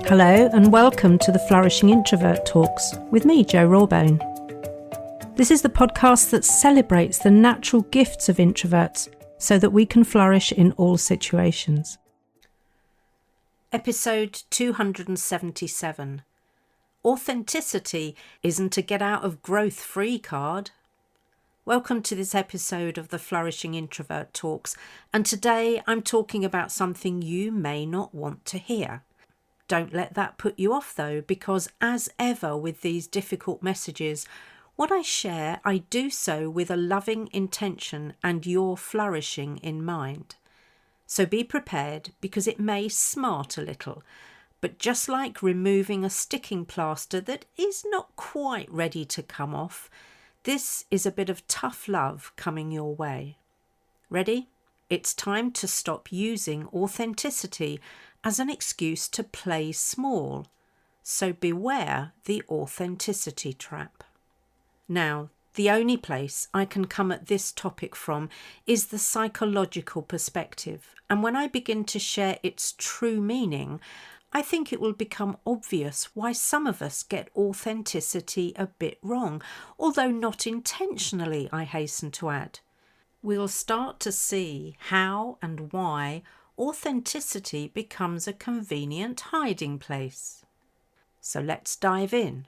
Hello and welcome to the Flourishing Introvert Talks with me, Jo Rawbone. This is the podcast that celebrates the natural gifts of introverts so that we can flourish in all situations. Episode 277. Authenticity isn't a get out of growth free card. Welcome to this episode of the Flourishing Introvert Talks, and today I'm talking about something you may not want to hear. Don't let that put you off though, because as ever with these difficult messages, what I share, I do so with a loving intention and your flourishing in mind. So be prepared, because it may smart a little, but just like removing a sticking plaster that is not quite ready to come off, this is a bit of tough love coming your way. Ready? It's time to stop using authenticity as an excuse to play small. So beware the authenticity trap. Now, the only place I can come at this topic from is the psychological perspective, and when I begin to share its true meaning, I think it will become obvious why some of us get authenticity a bit wrong, although not intentionally, I hasten to add. We'll start to see how and why authenticity becomes a convenient hiding place. So let's dive in.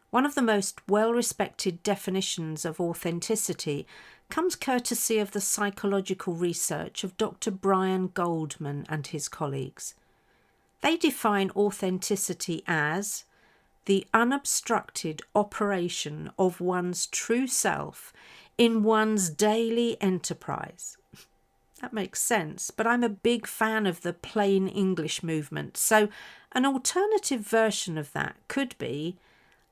One of the most well-respected definitions of authenticity comes courtesy of the psychological research of Dr. Brian Goldman and his colleagues. They define authenticity as the unobstructed operation of one's true self in one's daily enterprise. That makes sense, but I'm a big fan of the plain English movement, so an alternative version of that could be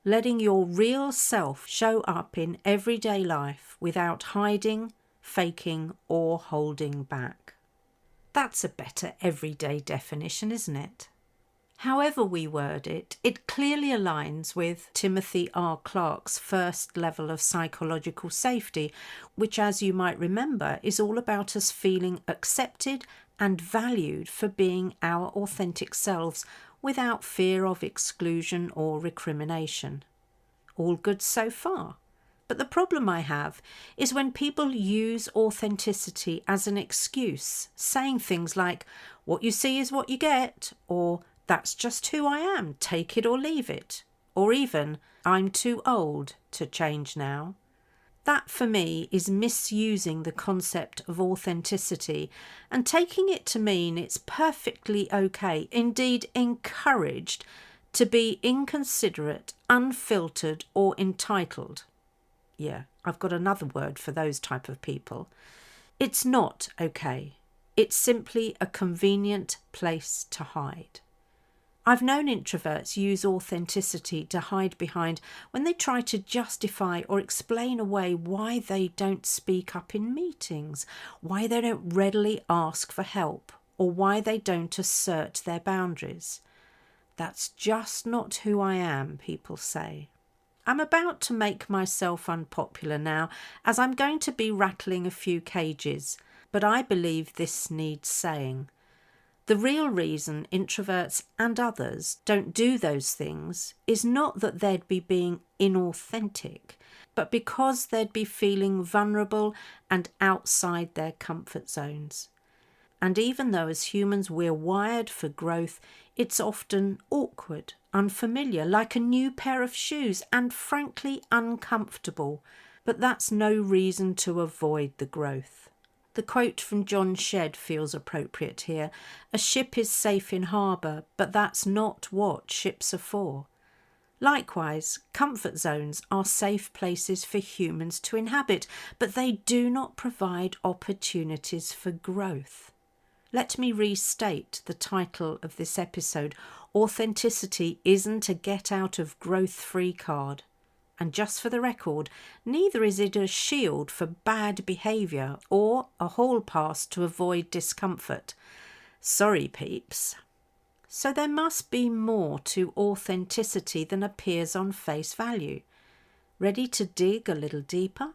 letting your real self show up in everyday life without hiding, faking, or holding back. That's a better everyday definition, isn't it? However we word it, it clearly aligns with Timothy R. Clark's first level of psychological safety, which, as you might remember, is all about us feeling accepted and valued for being our authentic selves without fear of exclusion or recrimination. All good so far. But the problem I have is when people use authenticity as an excuse, saying things like, "What you see is what you get," or "That's just who I am, take it or leave it," or even, "I'm too old to change now." That for me is misusing the concept of authenticity and taking it to mean it's perfectly okay, indeed encouraged, to be inconsiderate, unfiltered or entitled. Yeah, I've got another word for those type of people. It's not okay. It's simply a convenient place to hide. I've known introverts use authenticity to hide behind when they try to justify or explain away why they don't speak up in meetings, why they don't readily ask for help, or why they don't assert their boundaries. That's just not who I am, people say. I'm about to make myself unpopular now, as I'm going to be rattling a few cages, but I believe this needs saying. The real reason introverts and others don't do those things is not that they'd be being inauthentic, but because they'd be feeling vulnerable and outside their comfort zones. And even though as humans we're wired for growth, it's often awkward, unfamiliar, like a new pair of shoes, and frankly uncomfortable. But that's no reason to avoid the growth. The quote from John Shedd feels appropriate here. "A ship is safe in harbour, but that's not what ships are for." Likewise, comfort zones are safe places for humans to inhabit, but they do not provide opportunities for growth. Let me restate the title of this episode. Authenticity isn't a get-out-of-growth-free card. And just for the record, neither is it a shield for bad behaviour or a hall pass to avoid discomfort. Sorry, peeps. So there must be more to authenticity than appears on face value. Ready to dig a little deeper?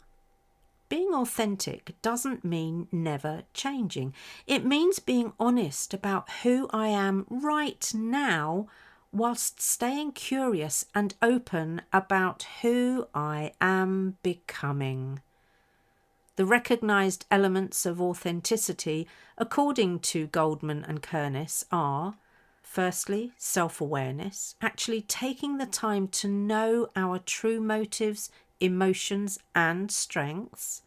Being authentic doesn't mean never changing. It means being honest about who I am right now whilst staying curious and open about who I am becoming. The recognised elements of authenticity, according to Goldman and Kernis, are: firstly, self-awareness, actually taking the time to know our true motives, emotions and strengths.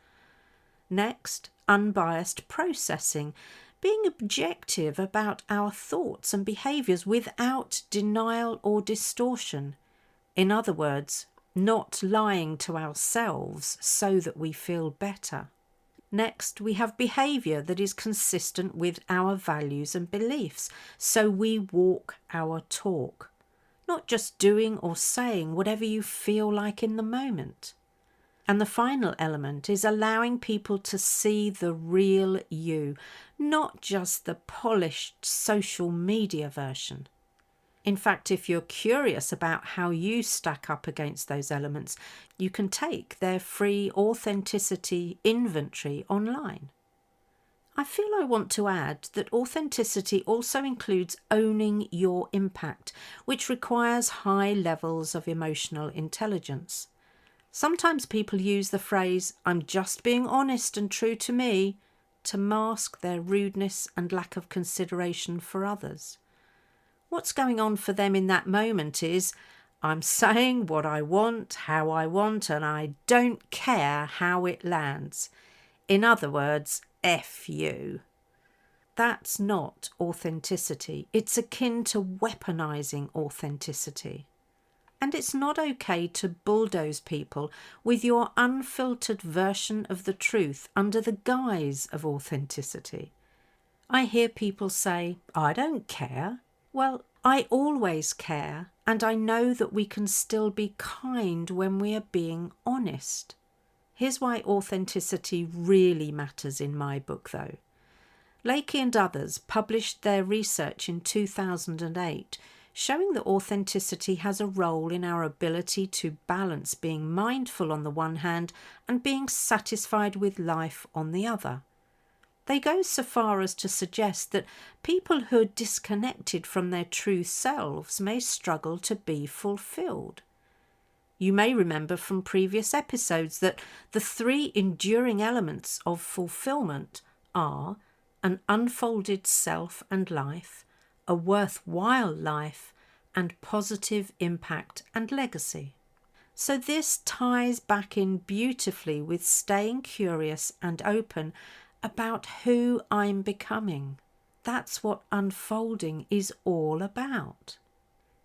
Next, unbiased processing, being objective about our thoughts and behaviours without denial or distortion. In other words, not lying to ourselves so that we feel better. Next, we have behaviour that is consistent with our values and beliefs, so we walk our talk, not just doing or saying whatever you feel like in the moment. And the final element is allowing people to see the real you, not just the polished social media version. In fact, if you're curious about how you stack up against those elements, you can take their free authenticity inventory online. I feel I want to add that authenticity also includes owning your impact, which requires high levels of emotional intelligence. Sometimes people use the phrase, "I'm just being honest and true to me," to mask their rudeness and lack of consideration for others. What's going on for them in that moment is, "I'm saying what I want, how I want, and I don't care how it lands." In other words, F you. That's not authenticity. It's akin to weaponizing authenticity. And it's not okay to bulldoze people with your unfiltered version of the truth under the guise of authenticity. I hear people say, "I don't care." Well, I always care, and I know that we can still be kind when we are being honest. Here's why authenticity really matters in my book, though. Lakey and others published their research in 2008, showing that authenticity has a role in our ability to balance being mindful on the one hand and being satisfied with life on the other. They go so far as to suggest that people who are disconnected from their true selves may struggle to be fulfilled. You may remember from previous episodes that the 3 enduring elements of fulfillment are an unfolded self and life, a worthwhile life, and positive impact and legacy. So this ties back in beautifully with staying curious and open about who I'm becoming. That's what unfolding is all about.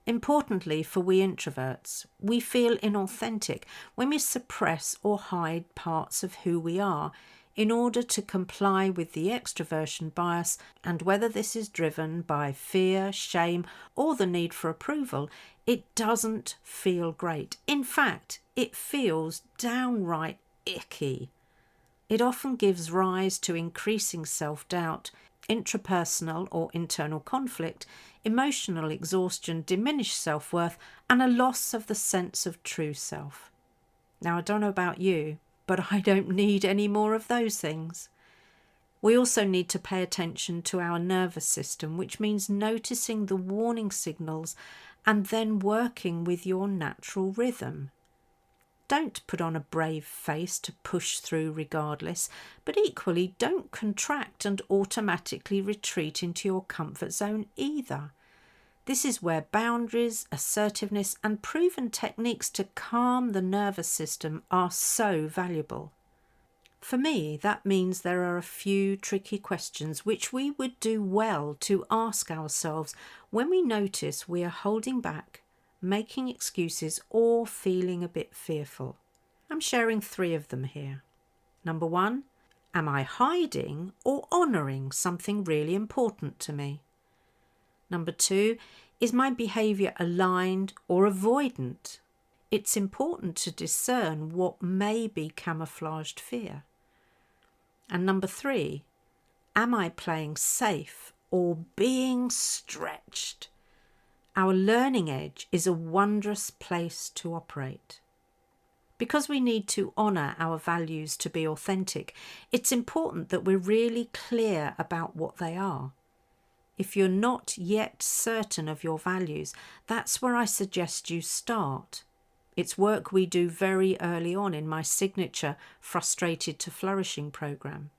Importantly for we introverts, we feel inauthentic when we suppress or hide parts of who we are in order to comply with the extroversion bias, and whether this is driven by fear, shame, or the need for approval, it doesn't feel great. In fact, it feels downright icky. It often gives rise to increasing self-doubt, intrapersonal or internal conflict, emotional exhaustion, diminished self-worth, and a loss of the sense of true self. Now, I don't know about you, but I don't need any more of those things. We also need to pay attention to our nervous system, which means noticing the warning signals and then working with your natural rhythm. Don't put on a brave face to push through regardless, but equally don't contract and automatically retreat into your comfort zone either. This is where boundaries, assertiveness, and proven techniques to calm the nervous system are so valuable. For me, that means there are a few tricky questions which we would do well to ask ourselves when we notice we are holding back, making excuses, or feeling a bit fearful. I'm sharing 3 of them here. Number 1, am I hiding or honouring something really important to me? Number 2, is my behaviour aligned or avoidant? It's important to discern what may be camouflaged fear. And number 3, am I playing safe or being stretched? Our learning edge is a wondrous place to operate. Because we need to honour our values to be authentic, it's important that we're really clear about what they are. if you're not yet certain of your values, that's where I suggest you start. It's work we do very early on in my signature Frustrated to Flourishing program.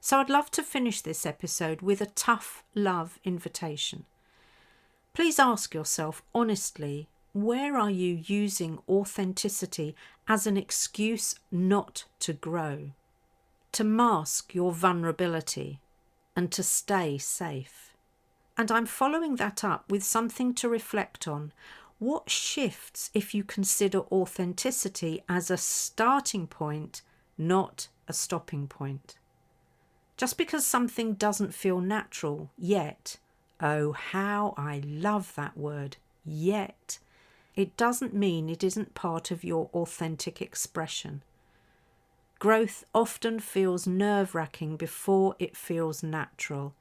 So I'd love to finish this episode with a tough love invitation. Please ask yourself honestly, where are you using authenticity as an excuse not to grow, to mask your vulnerability, and to stay safe? And I'm following that up with something to reflect on. What shifts if you consider authenticity as a starting point, not a stopping point? Just because something doesn't feel natural yet, oh, how I love that word, yet, it doesn't mean it isn't part of your authentic expression. Growth often feels nerve-wracking before it feels natural.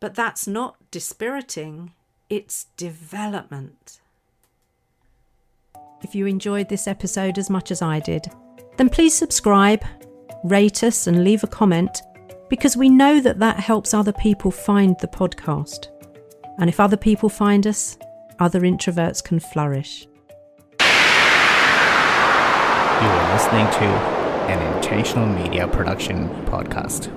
But that's not dispiriting, it's development. If you enjoyed this episode as much as I did, then please subscribe, rate us and leave a comment, because we know that helps other people find the podcast. And if other people find us, other introverts can flourish. You are listening to an Intentional Media Production podcast.